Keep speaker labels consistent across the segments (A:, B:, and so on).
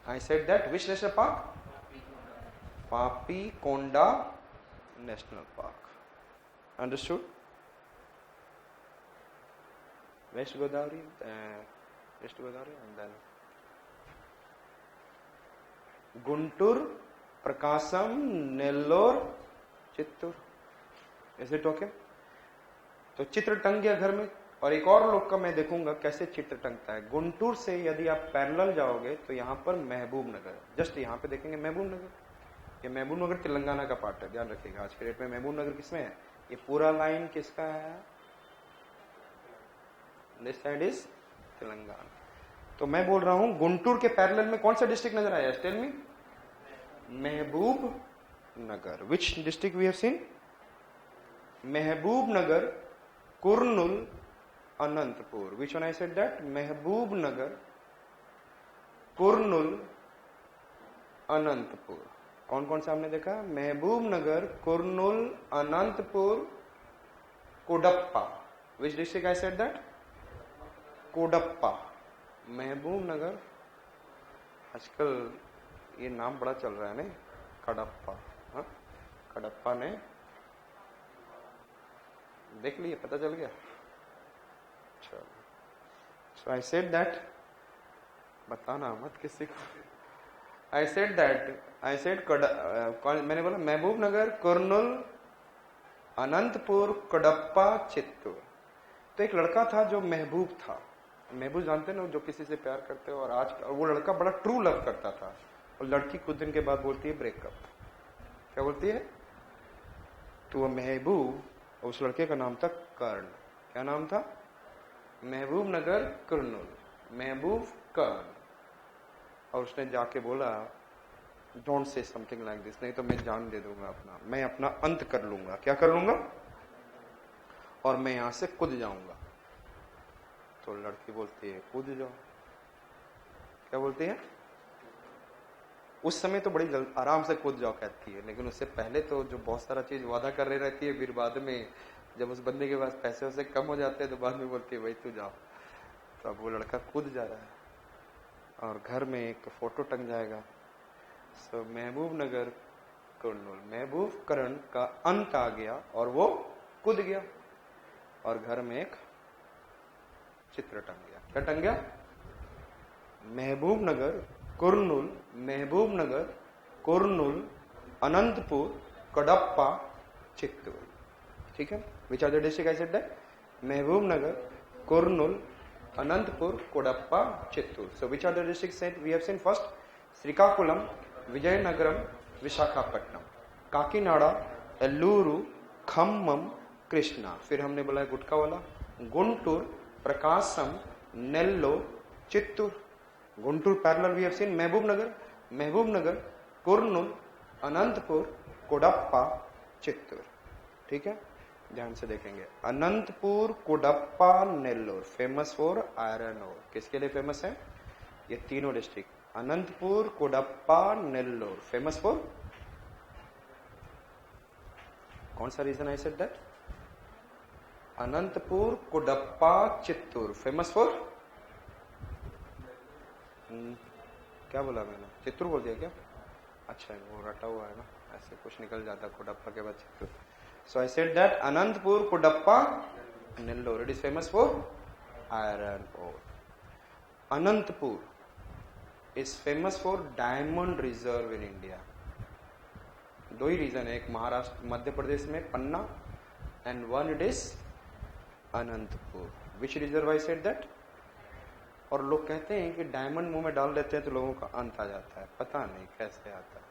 A: I said that which national park? Papi Konda National Park. Understood? West Godavari, and then Guntur, Prakasam, Nellore, Chittur. Is it okay? तो चित्र टंग गया घर में। और एक और लोग का मैं देखूंगा कैसे चित्र टंगता है। गुंटूर से यदि आप पैरेलल जाओगे तो यहाँ पर महबूब नगर, जस्ट यहाँ पे देखेंगे महबूब नगर। ये महबूब नगर तेलंगाना का पार्ट है, ध्यान रखिएगा। आज के डेट में महबूब नगर किसमें है? ये पूरा लाइन किसका है? This side is Telangana. तो मैं बोल रहा हूं गुंटूर के पैरेलल में कौन सा डिस्ट्रिक्ट नजर आया? Tell me. Mahbubnagar. Which district we have seen? Mahbubnagar, Kurnool, Anantapur. Which one I said that? Mahbubnagar, Kurnool, Anantapur. कौन कौन सा हमने देखा? Mahbubnagar, Kurnool, Anantapur, Kadapa. Which district I said that? Kadapa. Mahbubnagar, आजकल ये नाम बड़ा चल रहा है नहीं? कडप्पा। हाँ, कडप्पा ने देख लिए, पता चल गया। चलो, सो आई सेड दैट, बताना मत किसी को। आई सेड मैंने बोला महबूब नगर, कुरनूल, अनंतपुर, कडप्पा, चित्तूर। तो एक लड़का था जो महबूब था। महबूब जानते ना, जो किसी से प्यार करते हो। और आज वो लड़का बड़ा ट्रू लव करता था। और लड़की कुछ दिन के बाद बोलती है ब्रेकअप। क्या बोलती है? तो वो महबूब, उस लड़के का नाम था कर्ण। क्या नाम था? महबूब नगर, कुरनूल, महबूब कर्ण। और उसने जाके बोला don't say something like this, नहीं तो मैं जान दे दूंगा अपना, मैं अपना अंत कर लूंगा। क्या कर लूंगा? और मैं यहां से कूद जाऊंगा। तो लड़की बोलती है कूद जाओ। क्या बोलती है? उस समय तो बड़ी जल्द आराम से कूद जाओ कहती है, लेकिन उससे पहले तो जो बहुत सारा चीज वादा कर रही रहती है, फिर बाद में जब उस बंदे के पास पैसे वैसे कम हो जाते हैं तो बाद में बोलती है भाई तू जाओ। तो अब वो लड़का कूद जा रहा है और घर में एक फोटो टंग जाएगा। सो महबूब नगर, कुरनूल, महबूब कर्ण का अंत आ गया और वो कूद गया और घर में एक चित्र टंग गया। क्या टंग गया? महबूब नगर, कुरनूल, महबूब नगर, कुरनूल, अनंतपुर, कडप्पा, चित्तूर। ठीक है? Which are the district I said that? Mahbubnagar, Kurnool, Anantapur, Kadapa, Chittoor. So which are the district said we have seen? First Srikakulam, Vizianagaram, Visakhapatnam, Kakinada, Eluru, Khammam, Krishna. फिर हमने बोला गुटका वाला Guntur, Prakasam, Nellore, Chittoor. Guntur parallel we have seen Mahbubnagar, Kurnool, Anantapur, Kadapa, Chittoor. ठीक है? ध्यान से देखेंगे। Anantapur, Kadapa, Nellore famous for iron ore. किसके लिए फेमस है? ये तीनों district Anantapur, Kadapa, Nellore famous for कौन सा region? I said that Anantapur, Kadapa, Chittoor famous for क्या बोला मैंने? चित्तूर बोल दिया क्या? अच्छा, वो रटा हुआ है ना, ऐसे कुछ निकल जाता कोडप्पा के बाद Chittoor. So I said that Anantapur, Kadapa, Nellore it is famous for iron ore. Anantapur is famous for diamond reserve in India. दो ही रीजन है, एक महाराष्ट्र मध्य प्रदेश में Panna and one it is Anantapur. Which reserve I said that? और लोग कहते हैं कि डायमंड मुंह में डाल देते हैं तो लोगों का अंत आ जाता है। पता नहीं कैसे आता है।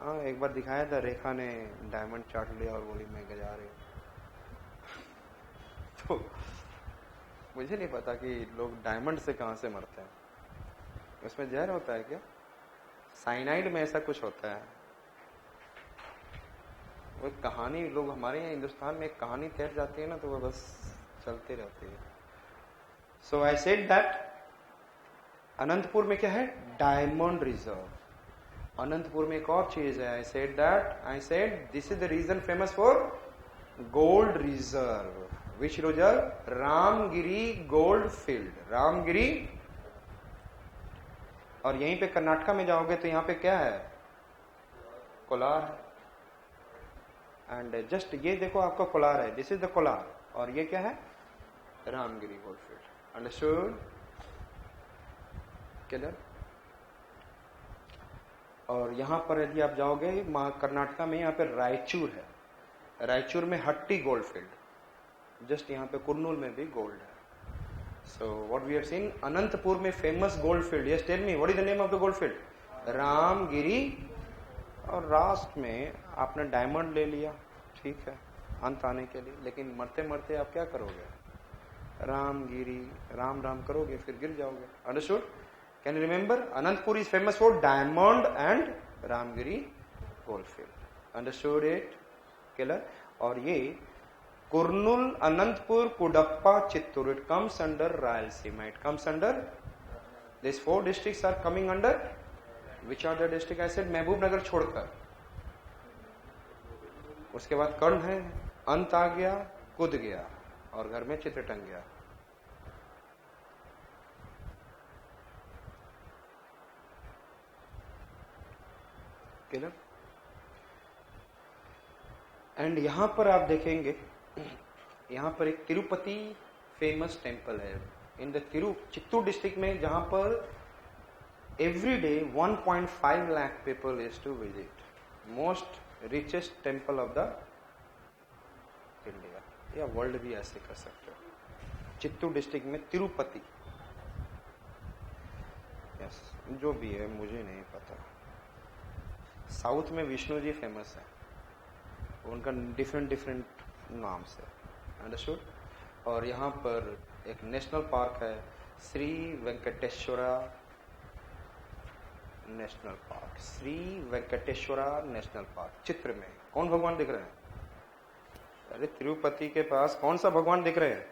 A: हाँ, एक बार दिखाया था, रेखा ने डायमंड चाट लिया और बोली मैं गजा रही हूँ। तो मुझे नहीं पता कि लोग डायमंड से कहां से मरते हैं। उसमें जहर होता है क्या? साइनाइड में ऐसा कुछ होता है। वो कहानी लोग हमारे यहाँ हिंदुस्तान में एक कहानी तैर जाती है ना, तो वो बस चलती रहती है। सो आई सेड दैट अनंतपुर में क्या है? Diamond reserve. अनंतपुर में एक और चीज है। I said this is the reason famous for gold reserve. Which reserve? Ramagiri gold field. Ramagiri और यहीं पे कर्नाटका में जाओगे तो यहाँ पे क्या है, कोलार है। एंड जस्ट ये देखो आपका कोलार है, दिस इज द कोलार, और ये क्या है, रामगिरी गोल्डफील्ड। Understood, clear. और यहाँ पर यदि आप जाओगे कर्नाटका में, यहाँ पे रायचूर है, रायचूर में हट्टी गोल्डफील्ड, जस्ट यहाँ पे कुर्नूल में भी गोल्ड है। So what we have seen, Anantapur में famous goldfield, yes tell me what is the name of the goldfield, Ramagiri. और लास्ट में आपने डायमंड ले लिया, ठीक है, अंत आने के लिए, लेकिन मरते मरते आप क्या करोगे, रामगिरी राम राम करोगे, फिर गिर जाओगे। Understood, can you remember, Anantapur is famous for diamond and Ramagiri goldfield. Understood it, clear. और ये Kurnool, Anantapur, Cuddapah, Chittoor, it comes under Rayalaseema, it comes under this 4 districts are coming under which are the district, I said Mahbub Nagar छोड़कर, उसके बाद कर्ण है, अंत आ गया, कूद गया, और घर में चित्र टंग गया। क्लियर। एंड यहां पर आप देखेंगे, यहां पर एक तिरुपति फेमस टेम्पल है इन द चित्तूर डिस्ट्रिक्ट में, जहां पर every day 1.5 lakh people is to visit, most richest temple of the India, या वर्ल्ड भी ऐसे कर सकते हो। चित्तूर डिस्ट्रिक्ट में तिरुपति, यस, जो भी है मुझे नहीं पता। साउथ में विष्णु जी फेमस है, उनका डिफरेंट नाम से, अंडरस्टूड। और यहाँ पर एक नेशनल पार्क है, Shri Venkateswara national park, Shri Venkateswara national park. चित्र में कौन भगवान दिख रहे हैं, अरे तिरुपति के पास कौन सा भगवान दिख रहे हैं,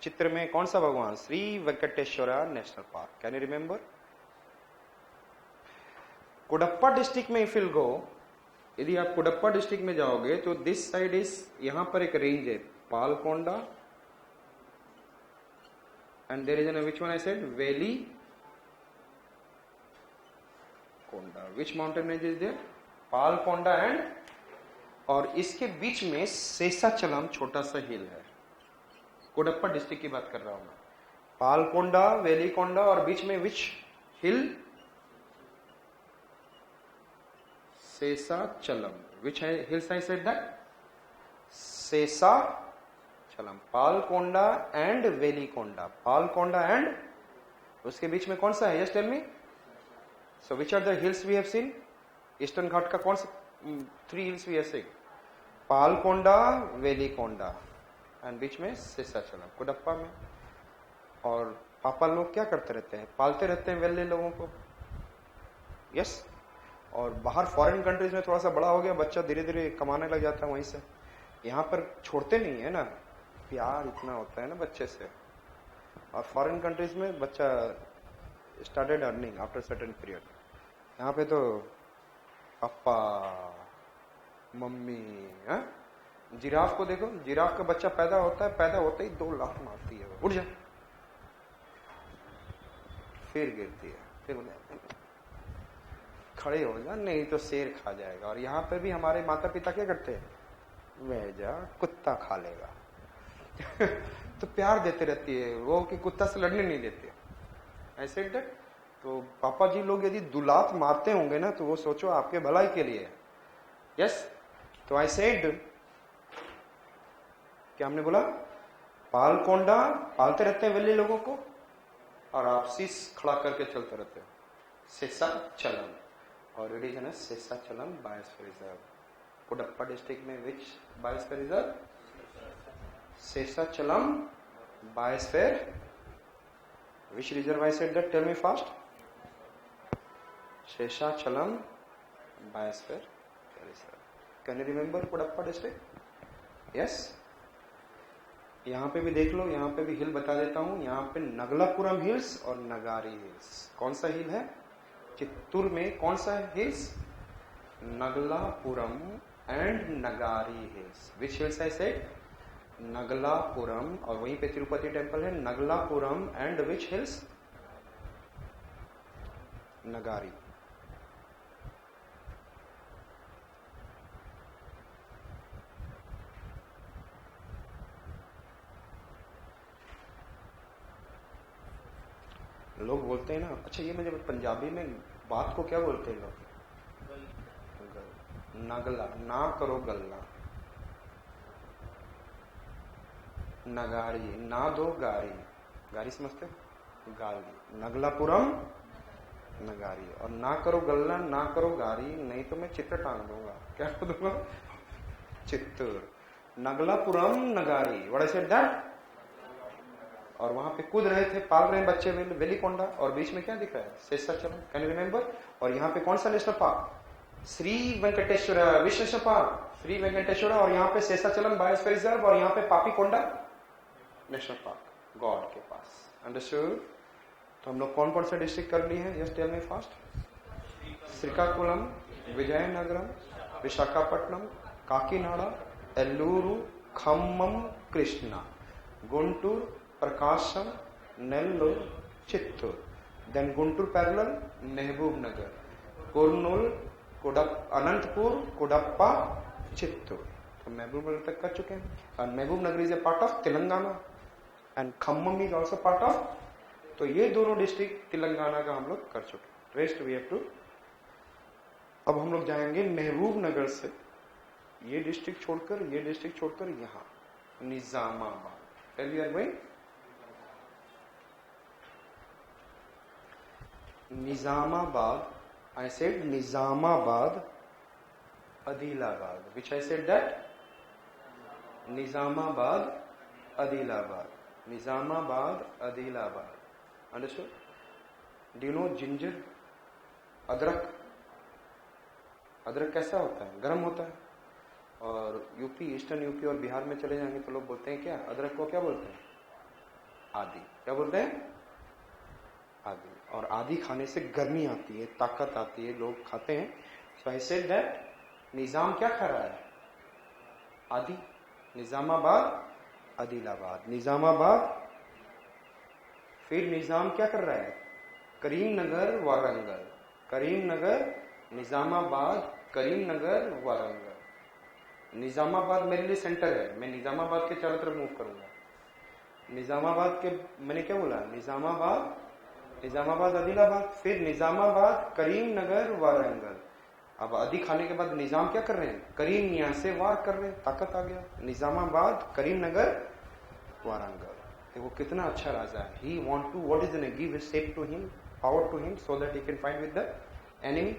A: चित्र में कौन सा भगवान, Shri Venkateswara national park. Can you remember, Kadapa district में इफ विल गो, यदि आप कुडप्पा डिस्ट्रिक्ट में जाओगे तो दिस साइड इज, यहां पर एक रेंज है Palkonda, and there is an which one I said, Velikonda, which mountain range is there, Palkonda and, और इसके बीच में शेषाचलम छोटा सा हिल है। कुडप्पा डिस्ट्रिक्ट की बात कर रहा हूं मैं, पालकोंडा, वेलीकोंडा, और बीच में which hill, Seshachalam, which hills I said that, Seshachalam, Palkonda and Velikonda, Palkonda and, उसके बीच में कौन सा है, yes tell me. So which are the hills we have seen, eastern ghat का कौन सा, 3 hills we have seen, Palkonda, Velikonda, and बीच में शेषाचलम, कुडप्पा में। और पापा लोग क्या करते रहते हैं, पालते रहते हैं वेल्ले लोगों को, यस। और बाहर फॉरेन कंट्रीज में थोड़ा सा बड़ा हो गया बच्चा, धीरे धीरे कमाने लग जाता है वहीं से, यहाँ पर छोड़ते नहीं है ना, प्यार इतना होता है ना बच्चे से। और फॉरेन कंट्रीज में बच्चा started earning after certain period, यहाँ पे तो पापा मम्मी, जिराफ को देखो, जिराफ का बच्चा पैदा होता है, पैदा होते ही 2 लाख मारती है, उठ जा, फिर गिरती है, फिर खड़े हो जा, नहीं तो शेर खा जाएगा। और यहाँ पे भी हमारे माता पिता क्या करते हैं, वह जा कुत्ता खा लेगा तो प्यार देते रहती है वो, कि कुत्ता से लड़ने नहीं देते, ऐसे दैट। तो पापा जी लोग यदि दुलात मारते होंगे ना, तो वो सोचो आपके भलाई के लिए, यस। तो आई सेड, क्या हमने बोला, पालकोंडा, पालते रहते हैं वेली लोगों को, और आप शीश खड़ा करके चलते रहते हो, शेषाचलम, और it is Seshachalam biosphere reserve. Kadapa district में which biosphere reserve, Seshachalam biosphere, which reserve I said that, tell me fast, Seshachalam biosphere reserve. Can you remember Kadapa district, yes. यहाँ पे भी देख लो, यहाँ पे भी हिल बता देता हूँ, यहाँ पे नगलापुरम हिल्स और नगारी हिल्स। कौन सा हिल है, चित्तूर में कौन सा hills, Nagalapuram and Nagari hills. Which hills I said, Nagalapuram, और वहीं पे तिरुपति टेम्पल है, नगलापुरम एंड विच हिल्स, नगारी। लोग बोलते हैं ना, अच्छा ये मुझे पंजाबी में बात को क्या बोलते हैं लोग? नगला, ना करो गल्ला। नगारी, ना दो गारी। गारी समझते? गाली। नगलापुरम नगारी। और ना करो गल्ला, ना करो गारी, नहीं तो मैं चित्र टांग दूंगा। क्या कर दूंगा? चित्र। नगलापुरम नगारी, व्हाट आई सेड दैट? और वहां पे कूद रहे थे, पाल रहे बच्चे वेलिकोंडा, और बीच में क्या दिख रहा है? शेषाचलम। Can you remember? और यहाँ पे कौन सा नेशनल पार्क? श्री वेंकटेश्वर विश्व पार्क, श्री वेंकटेश्वर। और यहाँ पे शेषाचलम बायोस्फीयर रिजर्व, और यहाँ पे पापीकोंडा नेशनल पार्क, गॉड के पास। अंडरस्टूड? तो हम लोग कौन कौन सा डिस्ट्रिक्ट कर ली है? Just tell me fast. Srikakulam, Vizianagaram, Visakhapatnam, Kakinada, Eluru, Khammam, Krishna, Guntur, Prakasam, Nellore, Chittoor. Then Guntur parallel Mahbubnagar, Kurnool, Anantapur, Cuddapah, Chittoor. तो महबूब नगर तक कर चुके हैं। और Mahbubnagar is a part of Telangana and Khammam is also part of. तो ये दोनों डिस्ट्रिक्ट तेलंगाना का हम लोग कर चुके। Rest we have to. अब हम लोग जाएंगे महबूब नगर से ये डिस्ट्रिक्ट छोड़कर, ये डिस्ट्रिक्ट छोड़कर यहां Nizamabad. Tell you are going Nizamabad. I said Nizamabad, Adilabad. Which I said that? Nizamabad, Adilabad. Nizamabad, Adilabad. Understood? Do you know ginger? अदरक। अदरक कैसा होता है? गर्म होता है। और यूपी, ईस्टर्न यूपी और बिहार में चले जाएंगे तो लोग बोलते हैं क्या? अदरक को क्या बोलते हैं? आदि। क्या बोलते हैं? आदि। और आदि खाने से गर्मी आती है, ताकत आती है, लोग खाते हैं। सो आई सेड दैट निजाम क्या खा रहा है? आदि। निजामाबाद, आदिलाबाद। निजामाबाद। फिर निजाम क्या कर रहा है? करीमनगर, वारंगल। करीमनगर, निजामाबाद, करीमनगर, वारंगल। निजामाबाद मेरे लिए सेंटर है, मैं निजामाबाद के चारों तरफ मूव करूंगा। निजामाबाद के मैंने क्या बोला? निजामाबाद, निजामाबाद, आदिलाबाद। फिर निजामाबाद, करीमनगर, वारंगल। अब आदि खाने के बाद निजाम क्या कर रहे हैं? करीम यहां से वार कर रहे हैं, ताकत आ गया। निजामाबाद, करीमनगर, वारंगल। देखो कितना अच्छा राजा है। He want to what is give his shape to him, power to him, so that he can fight with the enemy.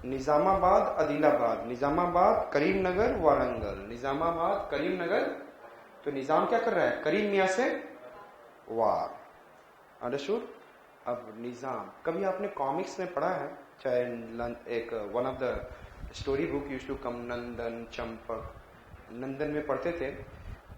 A: Nizamabad, Adilabad, Nizamabad, Karimnagar, Warangal, Nizamabad, Karimnagar. तो निजाम क्या कर रहा है? करीम मियां से वार। अंडरस्टूड? अब निजाम, कभी आपने कॉमिक्स में पढ़ा है? चाहे एक one of the story book used to come, Nandan, Champak. Nandan में पढ़ते थे,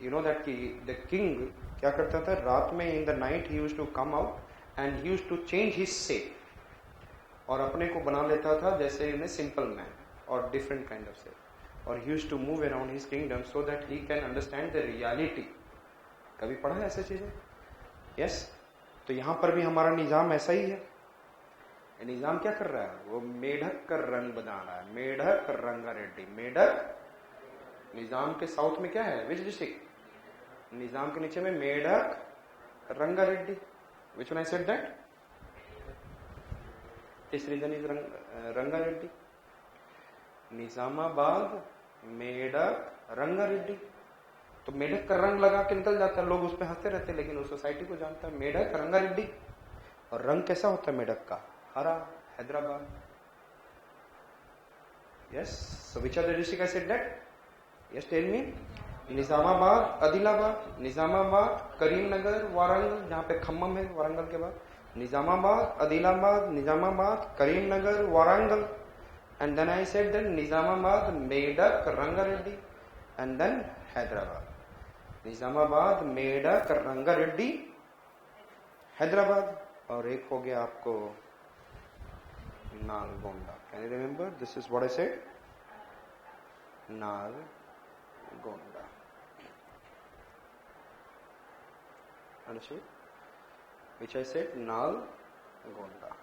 A: यू नो दैट कि द किंग क्या करता था? रात में in the night he used to come out and he used to change his shape, और अपने को बना लेता था जैसे इन सिंपल मैन और डिफरेंट काइंड ऑफ शेप, और he used to move around his kingdom so that he can understand the reality. कभी पढ़ा है ऐसी चीजें? यस। तो यहां पर भी हमारा निजाम ऐसा ही है। निजाम क्या कर रहा है? वो मेढक का रंग बना रहा है। मेढक रंगारेड्डी। मेढक। निजाम के साउथ में क्या है? Which district? निजाम के नीचे में Medak Rangareddy. Which one I said that? This region is Rangareddy. Nizamabad, Medak, Rangareddy. तो मेढक का रंग लगा के निकल जाता है, लोग उस पर हंसते रहते हैं, लेकिन उस सोसाइटी को जानता है मेढक रंगारेड्डी। और रंग कैसा होता है मेढक का? हरा। Hyderabad. Yes. So which are the district I said that? Yes, tell me. Nizamabad, Adilabad, Nizamabad, Karimnagar, Warangal, जहां पे खम्मम है वारंगल के बाद। Nizamabad, Adilabad, Nizamabad, Karimnagar, Warangal. And then I said that Nizamabad, Medak, Rangareddy, and then Hyderabad. Nizamabad, Medak, Rangareddy, Hyderabad. और एक हो गया आपको Nalgonda. Can you remember? This is what I said, Nalgonda. Understood? Which I said, Nalgonda.